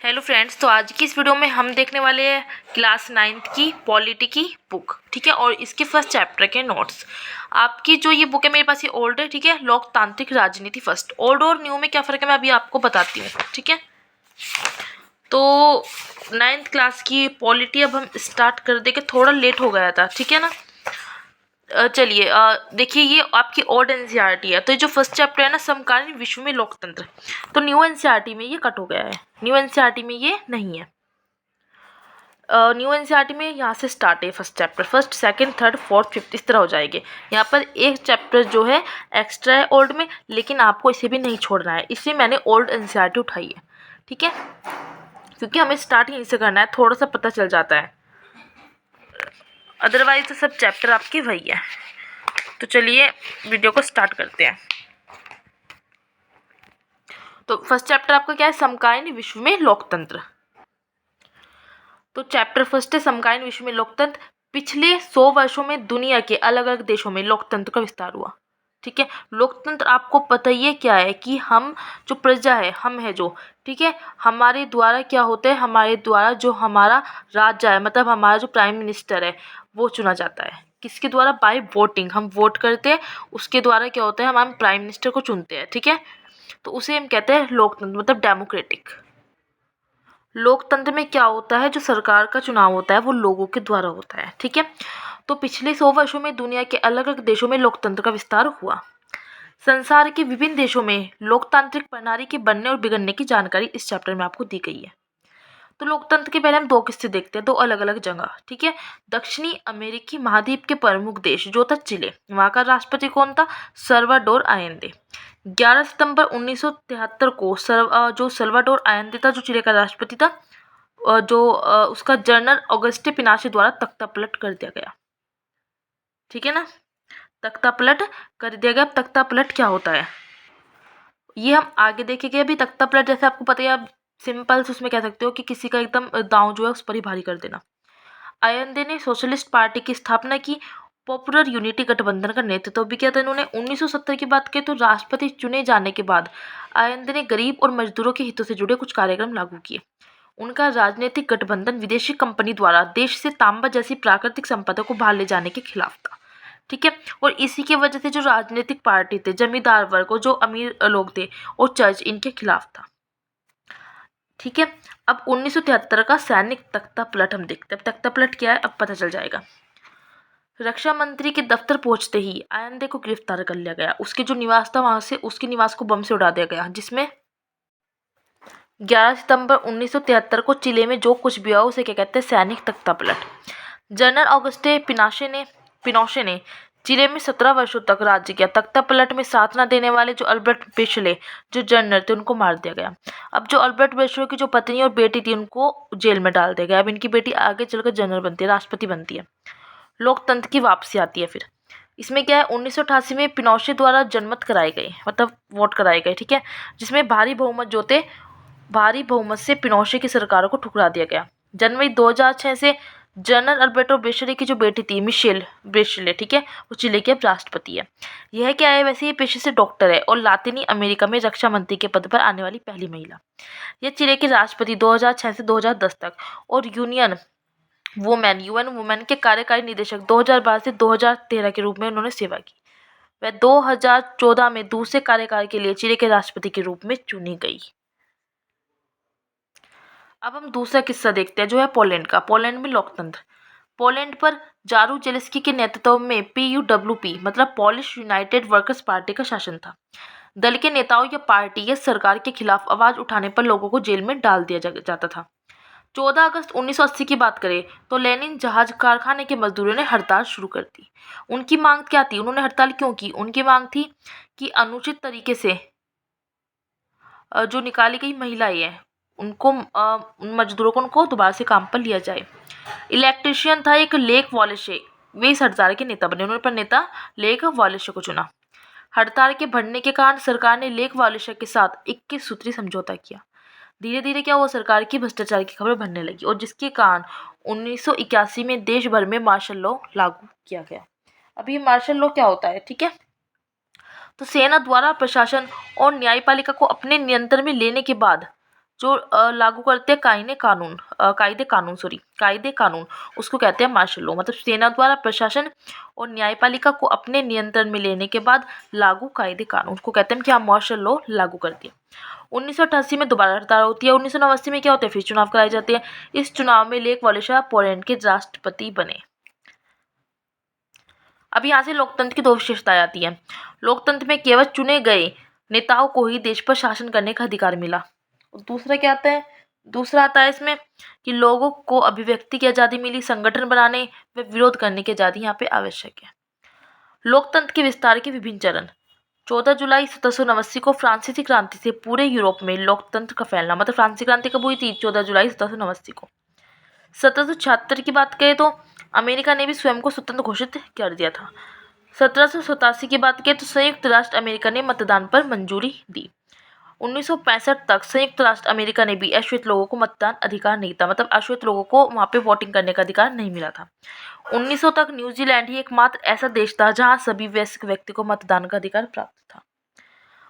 Hello friends, तो आज की इस वीडियो में हम देखने वाले हैं क्लास 9th की पॉलिटी की बुक। ठीक है, और इसके फर्स्ट चैप्टर के नोट्स। आपकी जो ये बुक है मेरे पास ये ओल्ड है। ठीक है, लोकतांत्रिक राजनीति फर्स्ट। ओल्ड और न्यू में क्या फ़र्क है मैं अभी आपको बताती हूँ। ठीक है, तो 9th क्लास की पॉलिटी अब हम स्टार्ट कर देंगे। थोड़ा लेट हो गया था, ठीक है ना। चलिए देखिए, ये आपकी ओल्ड एनसीईआरटी है। तो ये जो फर्स्ट चैप्टर है ना, समकालीन विश्व में लोकतंत्र, तो न्यू एनसीईआरटी में ये कट हो गया है। न्यू एनसीईआरटी में ये नहीं है। न्यू एनसीईआरटी में यहाँ से स्टार्ट है first chapter. First, second, third, fourth, fifth इस तरह हो जाएंगे। यहाँ पर एक चैप्टर जो है एक्स्ट्रा है ओल्ड में, लेकिन आपको इसे भी नहीं छोड़ना है, इसलिए मैंने ओल्ड एनसीईआरटी उठाई है। ठीक है, क्योंकि हमें स्टार्ट यहीं से करना है, थोड़ा सा पता चल जाता है, अदरवाइज तो सब चैप्टर आपके वही है। तो चलिए वीडियो को स्टार्ट करते हैं। तो फर्स्ट चैप्टर आपका क्या है? समकालीन विश्व में लोकतंत्र। तो चैप्टर फर्स्ट है समकालीन विश्व में लोकतंत्र। पिछले 100 वर्षों में दुनिया के अलग अलग देशों में लोकतंत्र का विस्तार हुआ। ठीक है, लोकतंत्र आपको पता ही है क्या है, कि हम जो प्रजा है, हम है जो, ठीक है, हमारे द्वारा क्या होता है, हमारे द्वारा जो हमारा राजा है, मतलब हमारा जो प्राइम मिनिस्टर है वो चुना जाता है। किसके द्वारा? Bye voting. हम वोट करते हैं, उसके द्वारा क्या होता है, हम प्राइम मिनिस्टर को चुनते हैं। ठीक है, तो उसे हम कहते हैं लोकतंत्र, मतलब डेमोक्रेटिक। लोकतंत्र में क्या होता है, जो सरकार का चुनाव होता है वो लोगों के द्वारा होता है। ठीक है, तो पिछले 100 वर्षों में दुनिया के अलग अलग देशों में लोकतंत्र का विस्तार हुआ। संसार के विभिन्न देशों में लोकतांत्रिक प्रणाली के बनने और बिगड़ने की जानकारी इस चैप्टर में आपको दी गई है। तो लोकतंत्र के पहले हम दो किस्से देखते हैं, दो अलग अलग जगह। ठीक है, दक्षिणी अमेरिकी महाद्वीप के प्रमुख देश जो था चिले, वहाँ का राष्ट्रपति कौन था? सल्वाडोर आयेंदे। 11 सितंबर 1973 को जो सल्वाडोर आयेंदे था, जो चिले का राष्ट्रपति था, उसका जनरल ऑगस्टे पिनोशे द्वारा तख्ता पलट कर दिया गया। ठीक है ना, तख्ता पलट कर दिया गया। अब तख्ता पलट क्या होता है ये हम आगे देखेंगे। अभी तख्ता पलट जैसे आपको पता है, आप सिंपल से उसमें कह सकते हो कि किसी का एकदम दांव जो है उस पर ही भारी कर देना। आयंदे ने सोशलिस्ट पार्टी की स्थापना की। पॉपुलर यूनिटी गठबंधन का नेतृत्व भी किया था इन्होंने। 1970 की बात करें तो राष्ट्रपति चुने जाने के बाद आयंदे ने गरीब और मजदूरों के हितों से जुड़े कुछ कार्यक्रम लागू किए। उनका राजनीतिक गठबंधन विदेशी कंपनी द्वारा देश से तांबा जैसी प्राकृतिक संपदा को बाहर ले जाने के खिलाफ था। ठीक है, और इसी की वजह से जो राजनीतिक पार्टी थे, जमींदार वर्ग और जो अमीर लोग थे और चर्च, इनके खिलाफ था। ठीक है, अब 1973 का सैनिक तख्ता पलट हम देखते हैं। तख्ता पलट क्या है अब पता चल जाएगा। रक्षा मंत्री के दफ्तर पहुंचते ही आयंदे को गिरफ्तार कर लिया गया। उसके जो निवास था वहां से उसके निवास को बम से उड़ा दिया गया, जिसमें 11 सितंबर 1973 को चिले में जो कुछ भी हुआ उसे क्या कहते हैं? सैनिक तख्ता पलट। जनरल ऑगस्टे पिनोशे ने चिले में 17 वर्षों तक राज्य किया। तख्ता पलट में साथ न देने वाले जो अल्बर्ट बेशले जो जनरल थे उनको मार दिया गया। अब जो अल्बर्ट बेशले की जो पत्नी और बेटी थी उनको जेल में डाल दिया गया। अब इनकी बेटी आगे चलकर जनरल बनती है, राष्ट्रपति बनती है। लोकतंत्र की वापसी आती है फिर। इसमें क्या है, 1988 में पिनोशे द्वारा जनमत कराए गए, मतलब वोट कराए गए। ठीक है, जिसमें भारी बहुमत से पिनोशे की सरकार को ठुकरा दिया गया। जनवरी 2006 से जनरल अल्बर्टो बेशले की जो बेटी थी मिशेल बेशले, ठीक है, वो चिले की अब राष्ट्रपति है। यह क्या है, वैसे ये पेशे से डॉक्टर है और लातिनी अमेरिका में रक्षा मंत्री के पद पर आने वाली पहली महिला। यह चिले के राष्ट्रपति 2006 से 2010 तक और यूएन वुमेन के कार्यकारी निदेशक 2012 से 2013 के रूप में उन्होंने सेवा की। वह 2014 में दूसरे कार्यकाल के लिए चिले के राष्ट्रपति के रूप में चुनी गई। अब हम दूसरा किस्सा देखते हैं जो है पोलैंड का। पोलैंड में लोकतंत्र। पोलैंड पर जारूजेलेस्की के नेतृत्व में PUWP मतलब पोलिश यूनाइटेड वर्कर्स पार्टी का शासन था। दल के नेताओं या पार्टी या सरकार के खिलाफ आवाज उठाने पर लोगों को जेल में डाल दिया जाता था। 14 अगस्त 1980 की बात करें तो लेनिन जहाज कारखाने के मजदूरों ने हड़ताल शुरू कर दी। उनकी मांग क्या थी? उन्होंने हड़ताल क्यों की? उनकी मांग थी कि अनुचित तरीके से जो निकाली गई महिलाएं हैं उनको उन मजदूरों को उनको दोबारा से काम पर लिया जाए। इलेक्ट्रीशियन था एक लेक वॉलेशे, वे इस हड़ताल के नेता बने। उन्होंने पर नेता लेक वॉलेशे को चुना। हड़ताल के बढ़ने के कारण सरकार ने लेक वॉलेशे के साथ 21 सूत्री समझौता किया। धीरे धीरे क्या हुआ, सरकार की भ्रष्टाचार की खबर बढ़ने लगी और जिसके कारण 1981 में देश भर में मार्शल लॉ लागू किया गया। अभी मार्शल लॉ क्या होता है? ठीक है, तो सेना द्वारा प्रशासन और न्यायपालिका को अपने नियंत्रण में लेने के बाद जो लागू करते हैं कायदे कानून, उसको कहते हैं मार्शल लॉ। मतलब सेना द्वारा प्रशासन और न्यायपालिका को अपने नियंत्रण में लेने के बाद लागू कायदे कानून को कहते हैं कि हम मार्शल लॉ लागू कर दिए। 1988 में दोबारा हड़ताल होती है। 1989 में क्या होता है, फिर चुनाव कराए जाते हैं। इस चुनाव में लेक वालेशा पोलैंड के राष्ट्रपति बने। अब यहाँ से लोकतंत्र की दो विशेषताएं आती हैं। लोकतंत्र में केवल चुने गए नेताओं को ही देश पर शासन करने का अधिकार मिला। और दूसरा क्या आता है, दूसरा आता है इसमें कि लोगों को अभिव्यक्ति की आज़ादी मिली, संगठन बनाने व विरोध करने की आज़ादी यहाँ पे आवश्यक है। लोकतंत्र के विस्तार के विभिन्न चरण। 14 जुलाई 1789 को फ्रांसीसी क्रांति से पूरे यूरोप में लोकतंत्र का फैलना। मतलब फ्रांसीसी क्रांति कब हुई थी, 14 जुलाई 1789 को। 1776 की बात करें तो अमेरिका ने भी स्वयं को स्वतंत्र घोषित कर दिया था। 1787 की बात करें तो संयुक्त राष्ट्र अमेरिका ने मतदान पर मंजूरी दी। 1965 तक संयुक्त राष्ट्र अमेरिका ने भी अश्वेत लोगों को मतदान अधिकार नहीं था। मतलब अश्वेत लोगों को वहाँ पे वोटिंग करने का अधिकार नहीं मिला था। 1900 तक न्यूजीलैंड ही एकमात्र ऐसा देश था जहाँ सभी वयस्क व्यक्ति को मतदान का अधिकार प्राप्त था।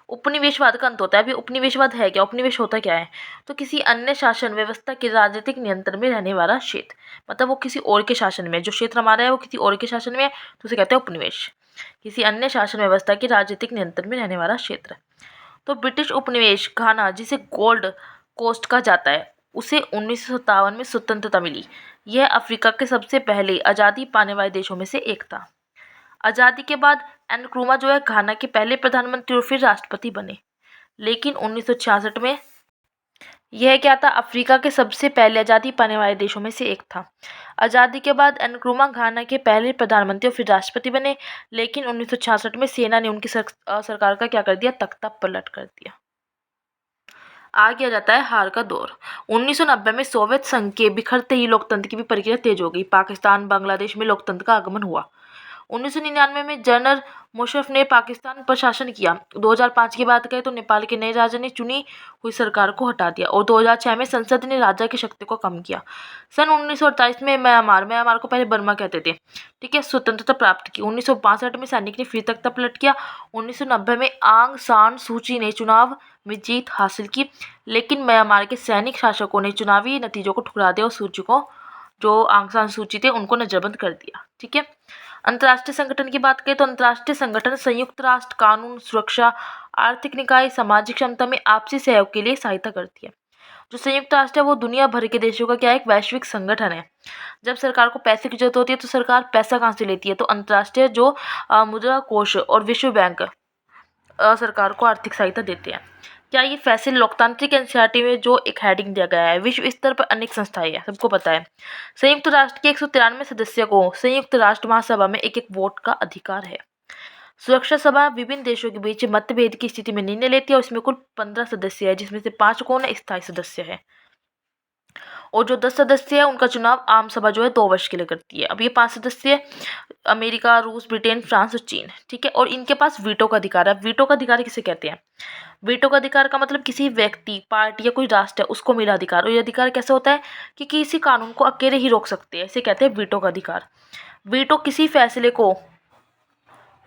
उपनिवेशवाद का अंत होता है। अभी उपनिवेशवाद है क्या, उपनिवेश होता क्या है, तो किसी अन्य शासन व्यवस्था के राजनीतिक नियंत्रण में रहने वाला क्षेत्र। मतलब वो किसी और के शासन में, जो क्षेत्र हमारा है वो किसी और के शासन में है, तो उसे कहते हैं उपनिवेश। किसी अन्य शासन व्यवस्था के राजनीतिक नियंत्रण में रहने वाला क्षेत्र। तो ब्रिटिश उपनिवेश घाना, जिसे गोल्ड कोस्ट कहा जाता है, उसे 1957 में स्वतंत्रता मिली। यह अफ्रीका के सबसे पहले आज़ादी पाने वाले देशों में से एक था। आज़ादी के बाद नक्रुमा जो है घाना के पहले प्रधानमंत्री और फिर राष्ट्रपति बने। लेकिन 1966 में यह क्या था, अफ्रीका के सबसे पहले आज़ादी पाने वाले देशों में से एक था। आज़ादी के बाद नक्रुमा घाना के पहले प्रधानमंत्री और फिर राष्ट्रपति बने। लेकिन 1966 में सेना ने उनकी सरकार का क्या कर दिया, तख्ता पलट कर दिया। आ गया जाता है हार का दौर। 1990 में सोवियत संघ के बिखरते ही लोकतंत्र की भी प्रक्रिया तेज हो गई। पाकिस्तान, बांग्लादेश में लोकतंत्र का आगमन हुआ। 1999 में जनरल मुशर्रफ ने पाकिस्तान पर शासन किया। 2005 की बात करें तो नेपाल के नए राजा ने चुनी हुई सरकार को हटा दिया और 2006 में संसद ने राजा की शक्ति को कम किया। सन 1948 में म्यांमार को पहले बर्मा कहते थे, ठीक है, स्वतंत्रता प्राप्त की। 1962 में सैनिक ने फिर तख्ता पलट किया। 1990 में आंग सान सूची ने चुनाव में जीत हासिल की, लेकिन म्यांमार के सैनिक शासकों ने चुनावी नतीजों को ठुकरा दिया और सूची को, जो आंग सान सूची थे, उनको नजरबंद कर दिया। ठीक है। अंतर्राष्ट्रीय संगठन की बात करें तो अंतर्राष्ट्रीय संगठन संयुक्त राष्ट्र कानून, सुरक्षा, आर्थिक निकाय, सामाजिक क्षमता में आपसी सहयोग के लिए सहायता करती है। जो संयुक्त राष्ट्र है वो दुनिया भर के देशों का क्या है, एक वैश्विक संगठन है। जब सरकार को पैसे की जरूरत होती है तो सरकार पैसा कहाँ से लेती है, तो अंतर्राष्ट्रीय जो मुद्रा कोष और विश्व बैंक सरकार को आर्थिक सहायता देते हैं। क्या ये फैसले लोकतांत्रिक एनसीईआरटी में जो एक हेडिंग दिया गया है, विश्व स्तर पर अनेक संस्थाएं हैं, सबको पता है। संयुक्त राष्ट्र के 193 सदस्यों को संयुक्त राष्ट्र महासभा में एक वोट का अधिकार है। सुरक्षा सभा विभिन्न देशों के बीच मतभेद की स्थिति में निर्णय लेती है और इसमें कुल 15 सदस्य है, जिसमें से 5 कौन है, स्थायी सदस्य है। और जो 10 सदस्य है उनका चुनाव आम सभा जो है 2 वर्ष के लिए करती है। अब ये 5 सदस्य अमेरिका, रूस, ब्रिटेन, फ्रांस और चीन, ठीक है। और इनके पास वीटो का अधिकार है। वीटो का अधिकार किसे कहते हैं, वीटो का अधिकार का मतलब किसी व्यक्ति, पार्टी या कोई राष्ट्र है उसको मिला अधिकार। और ये अधिकार कैसे होता है कि किसी कानून को अकेले ही रोक सकते हैं, इसे कहते हैं वीटो का अधिकार। वीटो किसी फैसले को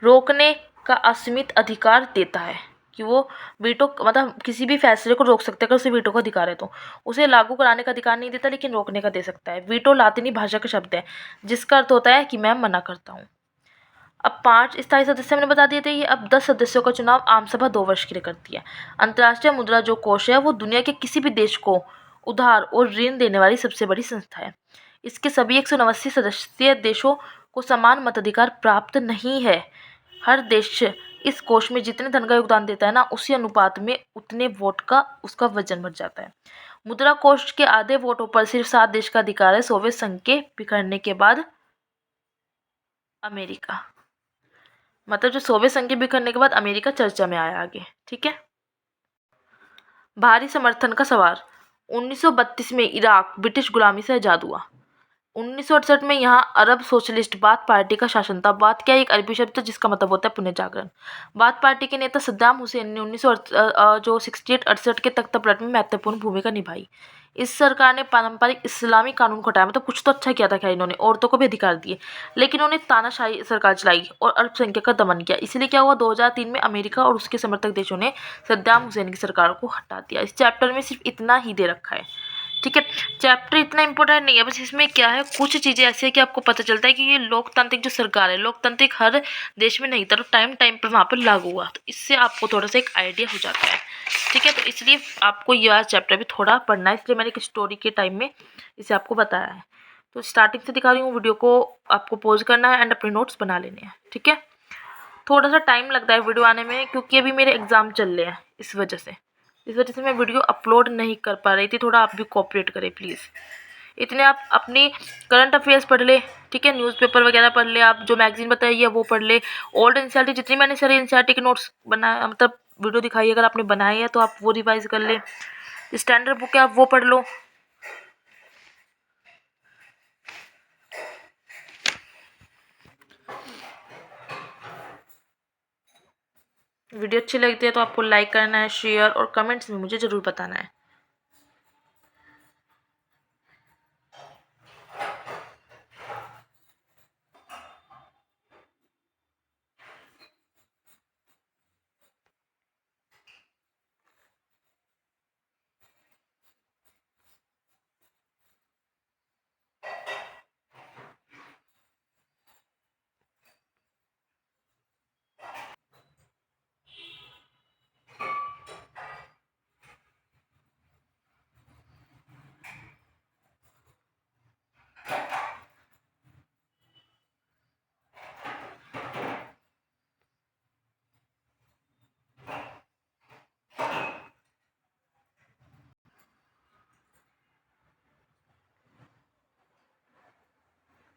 रोकने का असीमित अधिकार देता है, कि वो वीटो मतलब किसी भी फैसले को रोक सकता है अगर उसे वीटो का अधिकार है। तो उसे लागू कराने का अधिकार नहीं देता, लेकिन रोकने का दे सकता है। वीटो लातिनी भाषा का शब्द है जिसका अर्थ होता है कि मैं मना करता हूँ। अब 5 स्थायी सदस्य हमने बता दिए थे। ये अब 10 सदस्यों का चुनाव आम सभा 2 वर्ष के लिए करती है। अंतर्राष्ट्रीय मुद्रा जो कोष है वो दुनिया के किसी भी देश को उधार और ऋण देने वाली सबसे बड़ी संस्था है। इसके सभी 189 सदस्य देशों को समान मताधिकार प्राप्त नहीं है। हर देश इस कोष में जितने धन का योगदान देता है ना, उसी अनुपात में उतने वोट का उसका वजन बढ़ जाता है। मुद्रा कोष के आधे वोटों पर सिर्फ 7 देश का अधिकार है। सोवियत संघ के बिखरने के बाद अमेरिका, मतलब जो सोवियत संघ के बिखरने के बाद अमेरिका चर्चा में आया आगे, ठीक है। भारी समर्थन का सवाल। 1932 में इराक ब्रिटिश गुलामी से आज़ाद हुआ। 1968 में यहाँ अरब सोशलिस्ट बाथ पार्टी का शासन था। बाथ क्या एक अरबी शब्द है जिसका मतलब होता है पुनर्जागरण। बाथ पार्टी के नेता सद्दाम हुसैन ने 1968 के तख्तापलट में महत्वपूर्ण भूमिका निभाई। इस सरकार ने पारंपरिक इस्लामी कानून को हटाया, मतलब कुछ तो अच्छा किया था, खैर इन्होंने औरतों को भी अधिकार दिए, लेकिन उन्होंने तानाशाही सरकार चलाई और अल्पसंख्यक का दमन किया। इसलिए क्या हुआ, 2003 में अमेरिका और उसके समर्थक देशों ने सद्दाम हुसैन की सरकार को हटा दिया। इस चैप्टर में सिर्फ इतना ही दे रखा है, ठीक है। चैप्टर इतना इंपॉर्टेंट नहीं है, बस इसमें क्या है, कुछ चीज़ें ऐसी है कि आपको पता चलता है कि ये लोकतांत्रिक जो सरकार है, लोकतांत्रिक हर देश में नहीं था, तो टाइम टाइम पर वहाँ पर लागू हुआ, तो इससे आपको थोड़ा सा एक आइडिया हो जाता है, ठीक है। तो इसलिए आपको यह चैप्टर भी थोड़ा पढ़ना है, इसलिए मैंने एक स्टोरी के टाइम में इसे आपको बताया है। तो स्टार्टिंग से दिखा रही हूँ, वीडियो को आपको पॉज करना है एंड अपने नोट्स बना लेने हैं, ठीक है। थोड़ा सा टाइम लगता है वीडियो आने में, क्योंकि अभी मेरे एग्ज़ाम चल रहे हैं, इस वजह से मैं वीडियो अपलोड नहीं कर पा रही थी। थोड़ा आप भी कोऑपरेट करें प्लीज़। इतने आप अपनी करंट अफेयर्स पढ़ ले, ठीक है, न्यूज़पेपर वगैरह पढ़ ले, आप जो मैगजीन बताइए है वो पढ़ ले, ओल्ड एनसीईआरटी जितनी मैंने सारे एनसीईआरटी के नोट्स बनाए, मतलब वीडियो दिखाई अगर आपने बनाई है तो आप वो रिवाइज कर ले। स्टैंडर्ड बुक है आप वो पढ़ लो। वीडियो अच्छी लगती है तो आपको लाइक करना है, शेयर और कमेंट्स में मुझे ज़रूर बताना है।